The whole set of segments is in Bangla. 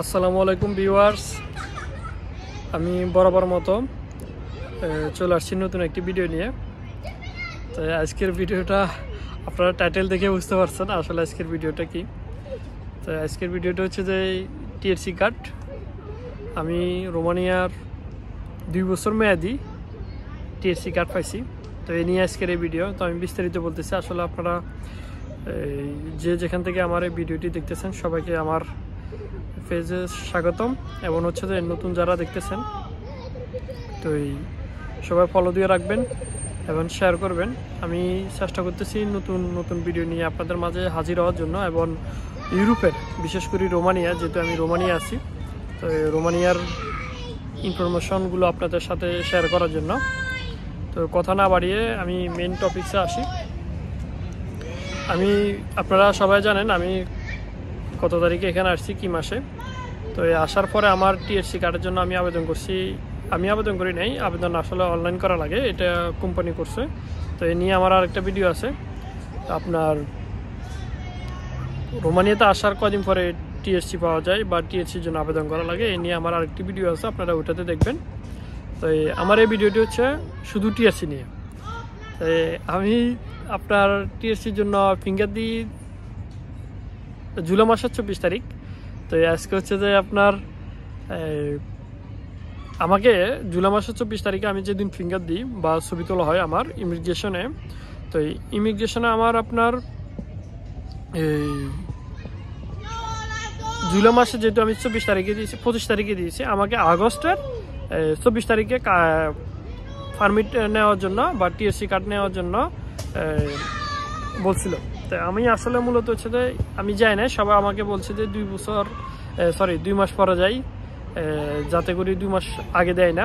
আসসালামু আলাইকুম ভিউয়ার্স, আমি বরাবর মতো চলে আসছি নতুন একটি ভিডিও নিয়ে। তো আজকের ভিডিওটা আপনারা টাইটেল দেখে বুঝতে পারছেন আসলে আজকের ভিডিওটা কি। তো আজকের ভিডিওটা হচ্ছে যে টিএসসি কার্ড। আমি রোমানিয়ার 2 বছর মেয়াদি টিএসসি কার্ড পাইছি। তো এই নিয়ে আজকের এই ভিডিও। তো আমি বিস্তারিত বলতেছি। আসলে আপনারা যেখান থেকে আমার এই ভিডিওটি দেখতেছেন সবাইকে আমার পেজে স্বাগতম, এবং হচ্ছে যে নতুন যারা দেখতেছেন তো সবাই ফলো দিয়ে রাখবেন এবং শেয়ার করবেন। আমি চেষ্টা করতেছি নতুন নতুন ভিডিও নিয়ে আপনাদের মাঝে হাজির হওয়ার জন্য, এবং ইউরোপের বিশেষ করে রোমানিয়া, যেহেতু আমি রোমানিয়া আছি, তো রোমানিয়ার ইনফরমেশনগুলো আপনাদের সাথে শেয়ার করার জন্য। তো কথা না বাড়িয়ে আমি মেন টপিকসে আসি। আপনারা সবাই জানেন আমি কত তারিখে এখানে আসছি, কি মাসে। তো আসার পরে আমার টিএসসি কার্ডের জন্য আমি আবেদন করছি। আমি আবেদন করি নাই, আবেদন আসলে অনলাইন করা লাগে, এটা কোম্পানি করছে। তো এ নিয়ে আমার আরেকটা ভিডিও আছে। আপনার রোমানিয়াতে আসার কদিন পরে টিএসসি পাওয়া যায় বা টিএসসির জন্য আবেদন করা লাগে, এ নিয়ে আমার আরেকটি ভিডিও আছে, আপনারা ওটাতে দেখবেন। তো আমার এই ভিডিওটি হচ্ছে শুধু টিএসসি নিয়ে। তো আমি আপনার টিএসসির জন্য ফিঙ্গার দিই জুলাই মাসের 24 তারিখ। তো আজকে হচ্ছে যে আপনার আমাকে জুলাই মাসের 24 তারিখে আমি যেদিন ফিঙ্গার দিই বা ছবি তোলা হয় আমার ইমিগ্রেশনে। তো ইমিগ্রেশনে আমার আপনার জুলাই মাসে যেহেতু আমি 24 তারিখে দিয়েছি, 25 তারিখে দিয়েছি, আমাকে আগস্টের 24 তারিখে পারমিট নেওয়ার জন্য বা টিএসসি কার্ড নেওয়ার জন্য বলছিল। তো আমি আসলে মূলত হচ্ছে যে আমি যাই না, সবাই আমাকে বলছে যে 2 মাস পরে যাই, যাতে করে 2 মাস আগে দেয় না।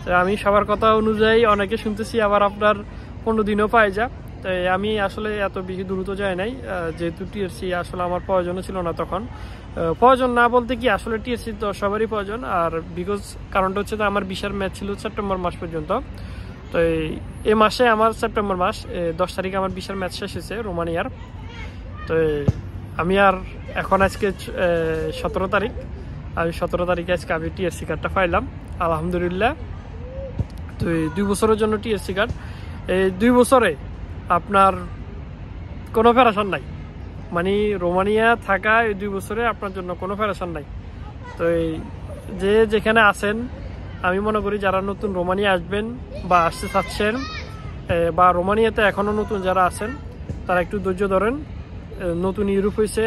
তো আমি সবার কথা অনুযায়ী অনেকে শুনতেছি আবার আপনার 15 দিনও পাই যা। তো আমি আসলে এত বেশি দ্রুত যাই নাই, যেহেতু টিএসসি আসলে আমার প্রয়োজনও ছিল না তখন। প্রয়োজন না বলতে কি, আসলে টিএসসি তো সবারই প্রয়োজন। আর কারণটা হচ্ছে যে আমার ভিসার ম্যাচ ছিল সেপ্টেম্বর মাস পর্যন্ত। তো এই মাসে আমার সেপ্টেম্বর মাস 10 তারিখে আমার ভিসার ম্যাচ শেষ হয়েছে রোমানিয়ার। তো আমি আর এখন আজকে 17 তারিখ, আমি 17 তারিখে আজকে আমি টিএসসি কার্ডটা পাইলাম আলহামদুলিল্লাহ। তো এই 2 বছরের জন্য টিএসসি কার্ড। এই 2 বছরে আপনার কোনো প্যারাশন নাই, মানে রোমানিয়া থাকা এই 2 বছরে আপনার জন্য কোনো প্যারাশন নাই। তো যেখানে আছেন, আমি মনে করি যারা নতুন রোমানিয়া আসবেন বা আসতে চাচ্ছেন, বা রোমানিয়াতে এখনও নতুন যারা আছেন, তারা একটু ধৈর্য ধরেন। নতুন ইউরোপ হয়েছে,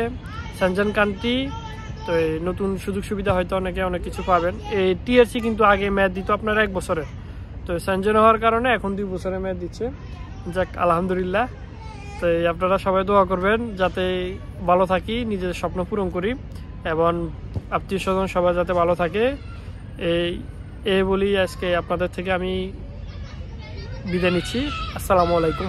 সেনজেন কান্ট্রি, তো এই নতুন সুযোগ সুবিধা হয়তো অনেক কিছু পাবেন। এই টিএসসি কিন্তু আগে মেয়াদ দিত আপনার 1 বছরের, তো সেনজেন হওয়ার কারণে এখন 2 বছরের মেয়াদ দিচ্ছে। যাক আলহামদুলিল্লাহ। তো আপনারা সবাই দোয়া করবেন যাতে ভালো থাকি, নিজের স্বপ্ন পূরণ করি, এবং আত্মীয় স্বজন সবাই যাতে ভালো থাকে। এই বলি আজকে আপনাদের থেকে আমি বিদায় নিচ্ছি। আসসালামু আলাইকুম।